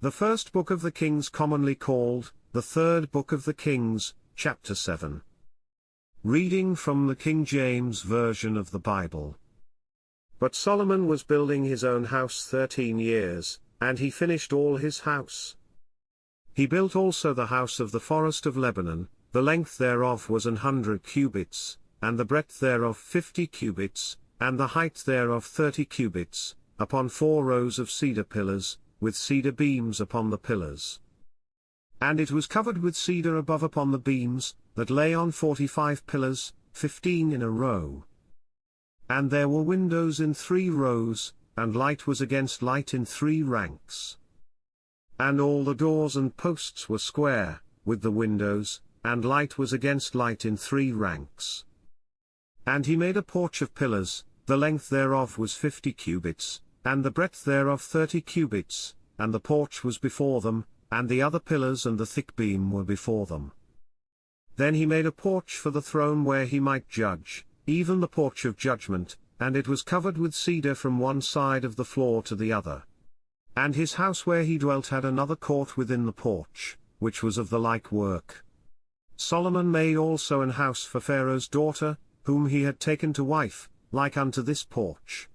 The first book of the Kings, commonly called, the third book of the Kings, chapter 7. Reading from the King James Version of the Bible. But Solomon was building his own house 13 years, and he finished all his house. He built also the house of the forest of Lebanon, the length thereof was 100 cubits, and the breadth thereof 50 cubits, and the height thereof 30 cubits, upon 4 rows of cedar pillars, with cedar beams upon the pillars. And it was covered with cedar above upon the beams, that lay on 45 pillars, 15 in a row. And there were windows in 3 rows, and light was against light in 3 ranks. And all the doors and posts were square, with the windows, and light was against light in 3 ranks. And he made a porch of pillars, the length thereof was 50 cubits, and the breadth thereof 30 cubits, and the porch was before them, and the other pillars and the thick beam were before them. Then he made a porch for the throne where he might judge, even the porch of judgment, and it was covered with cedar from one side of the floor to the other. And his house where he dwelt had another court within the porch, which was of the like work. Solomon made also an house for Pharaoh's daughter, whom he had taken to wife, like unto this porch.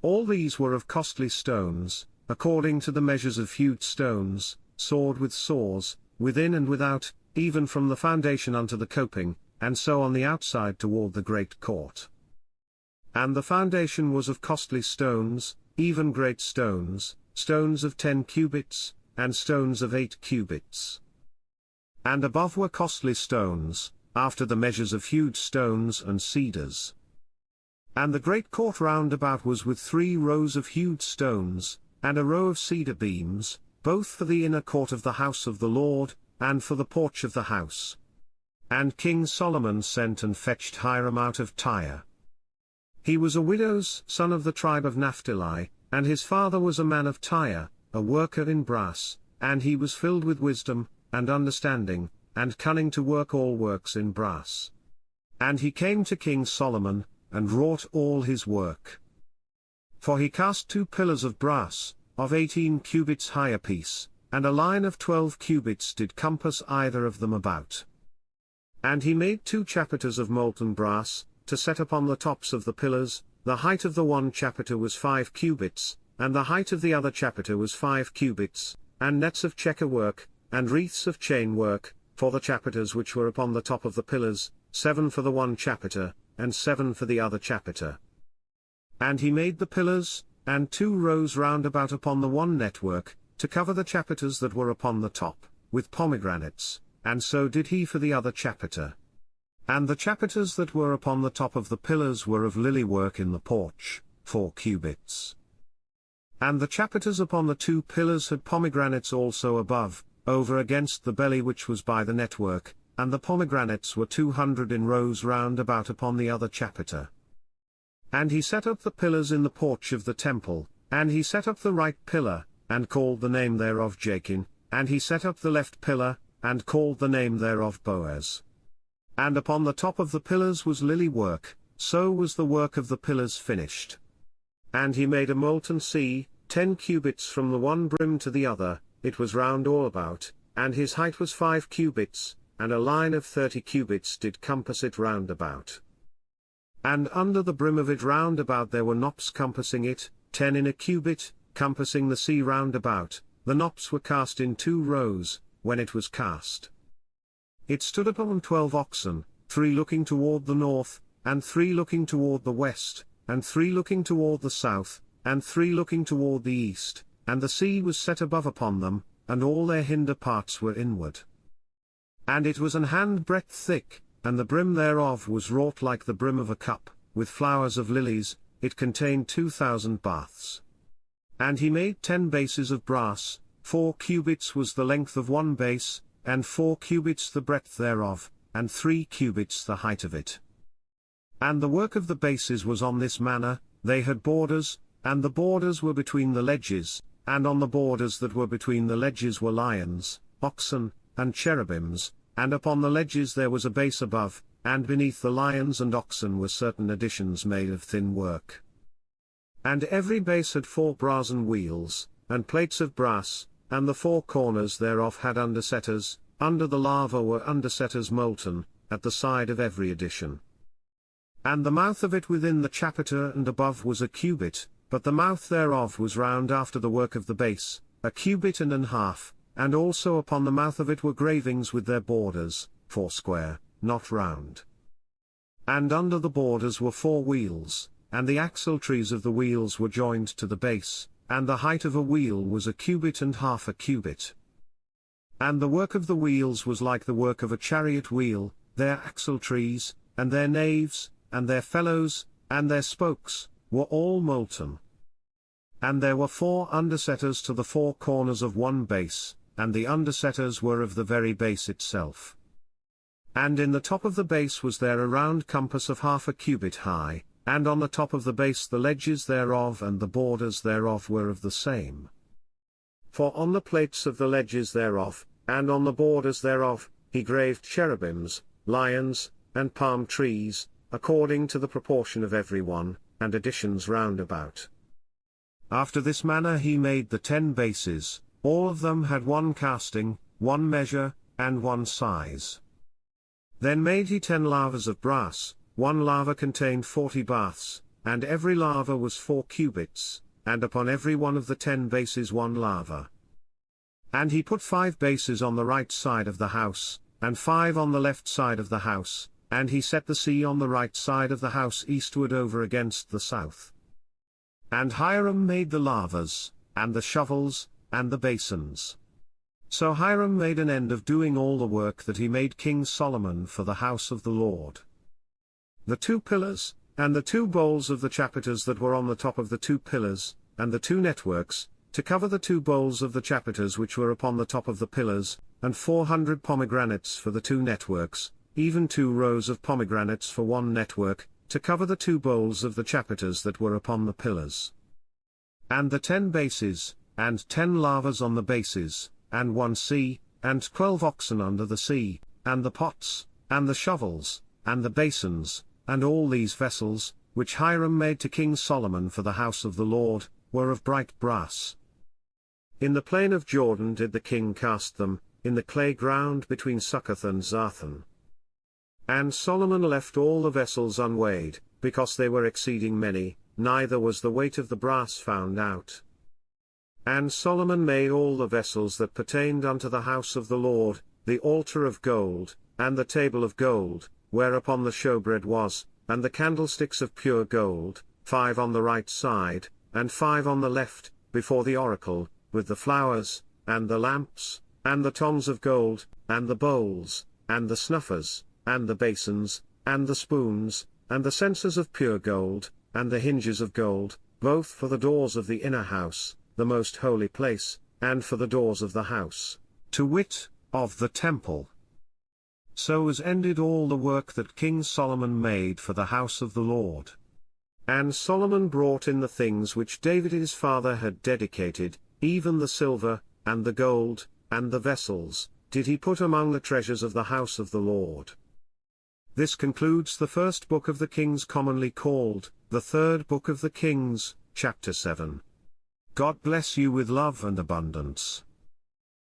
All these were of costly stones, according to the measures of hewed stones, sawed with saws, within and without, even from the foundation unto the coping, and so on the outside toward the great court. And the foundation was of costly stones, even great stones, stones of 10 cubits, and stones of 8 cubits. And above were costly stones, after the measures of hewed stones and cedars. And the great court round about was with 3 rows of hewed stones, and a row of cedar beams, both for the inner court of the house of the Lord, and for the porch of the house. And King Solomon sent and fetched Hiram out of Tyre. He was a widow's son of the tribe of Naphtali, and his father was a man of Tyre, a worker in brass, and he was filled with wisdom, and understanding, and cunning to work all works in brass. And he came to King Solomon, and wrought all his work. For he cast 2 pillars of brass, of 18 cubits high apiece, and a line of 12 cubits did compass either of them about. And he made 2 chapiters of molten brass, to set upon the tops of the pillars, the height of the one chapiter was 5 cubits, and the height of the other chapiter was 5 cubits, and nets of checker work, and wreaths of chain work, for the chapiters which were upon the top of the pillars, 7 for the one chapiter, and 7 for the other chapiter. And he made the pillars, and 2 rows round about upon the one network, to cover the chapiters that were upon the top, with pomegranates, and so did he for the other chapiter. And the chapiters that were upon the top of the pillars were of lily work in the porch, 4 cubits. And the chapiters upon the 2 pillars had pomegranates also above, over against the belly which was by the network, and the pomegranates were 200 in rows round about upon the other chapiter. And he set up the pillars in the porch of the temple, and he set up the right pillar, and called the name thereof Jachin, and he set up the left pillar, and called the name thereof Boaz. And upon the top of the pillars was lily work, so was the work of the pillars finished. And he made a molten sea, 10 cubits from the one brim to the other, it was round all about, and his height was 5 cubits, and a line of 30 cubits did compass it round about. And under the brim of it round about there were knops compassing it, 10 in a cubit, compassing the sea round about. The knops were cast in 2 rows, when it was cast. It stood upon 12 oxen, 3 looking toward the north, and 3 looking toward the west, and 3 looking toward the south, and 3 looking toward the east, and the sea was set above upon them, and all their hinder parts were inward. And it was an handbreadth thick, and the brim thereof was wrought like the brim of a cup, with flowers of lilies, it contained 2,000 baths. And he made 10 bases of brass, 4 cubits was the length of one base, and 4 cubits the breadth thereof, and 3 cubits the height of it. And the work of the bases was on this manner, they had borders, and the borders were between the ledges, and on the borders that were between the ledges were lions, oxen, and cherubims, and upon the ledges there was a base above, and beneath the lions and oxen were certain additions made of thin work. And every base had 4 brazen wheels, and plates of brass, and the four corners thereof had undersetters, under the lava were undersetters molten, at the side of every addition. And the mouth of it within the chapiter and above was a cubit, but the mouth thereof was round after the work of the base, a cubit and an half, and also upon the mouth of it were gravings with their borders, foursquare, not round. And under the borders were 4 wheels, and the axletrees of the wheels were joined to the base, and the height of a wheel was a cubit and half a cubit. And the work of the wheels was like the work of a chariot wheel, their axletrees, and their naves, and their felloes, and their spokes, were all molten. And there were 4 undersetters to the 4 corners of one base, and the undersetters were of the very base itself. And in the top of the base was there a round compass of half a cubit high, and on the top of the base the ledges thereof and the borders thereof were of the same. For on the plates of the ledges thereof, and on the borders thereof, he graved cherubims, lions, and palm trees, according to the proportion of every one, and additions round about. After this manner he made the 10 bases, all of them had 1 casting, 1 measure, and 1 size. Then made he 10 lavers of brass, 1 laver contained 40 baths, and every laver was 4 cubits, and upon every one of the 10 bases 1 laver. And he put 5 bases on the right side of the house, and 5 on the left side of the house, and he set the sea on the right side of the house eastward over against the south. And Hiram made the lavers, and the shovels, and the basins. So Hiram made an end of doing all the work that he made King Solomon for the house of the Lord. The 2 pillars, and the 2 bowls of the chapiters that were on the top of the 2 pillars, and the 2 networks, to cover the 2 bowls of the chapiters which were upon the top of the pillars, and 400 pomegranates for the 2 networks, even 2 rows of pomegranates for 1 network, to cover the 2 bowls of the chapiters that were upon the pillars. And the 10 bases, and 10 lavers on the bases, and 1 sea, and 12 oxen under the sea, and the pots, and the shovels, and the basins, and all these vessels, which Hiram made to King Solomon for the house of the Lord, were of bright brass. In the plain of Jordan did the king cast them, in the clay ground between Succoth and Zarthan. And Solomon left all the vessels unweighed, because they were exceeding many, neither was the weight of the brass found out. And Solomon made all the vessels that pertained unto the house of the Lord, the altar of gold, and the table of gold, whereupon the showbread was, and the candlesticks of pure gold, 5 on the right side, and 5 on the left, before the oracle, with the flowers, and the lamps, and the tongs of gold, and the bowls, and the snuffers, and the basins, and the spoons, and the censers of pure gold, and the hinges of gold, both for the doors of the inner house, the most holy place, and for the doors of the house, to wit, of the temple. So was ended all the work that King Solomon made for the house of the Lord. And Solomon brought in the things which David his father had dedicated, even the silver, and the gold, and the vessels, did he put among the treasures of the house of the Lord. This concludes the first book of the Kings, commonly called, the third book of the Kings, chapter 7. God bless you with love and abundance.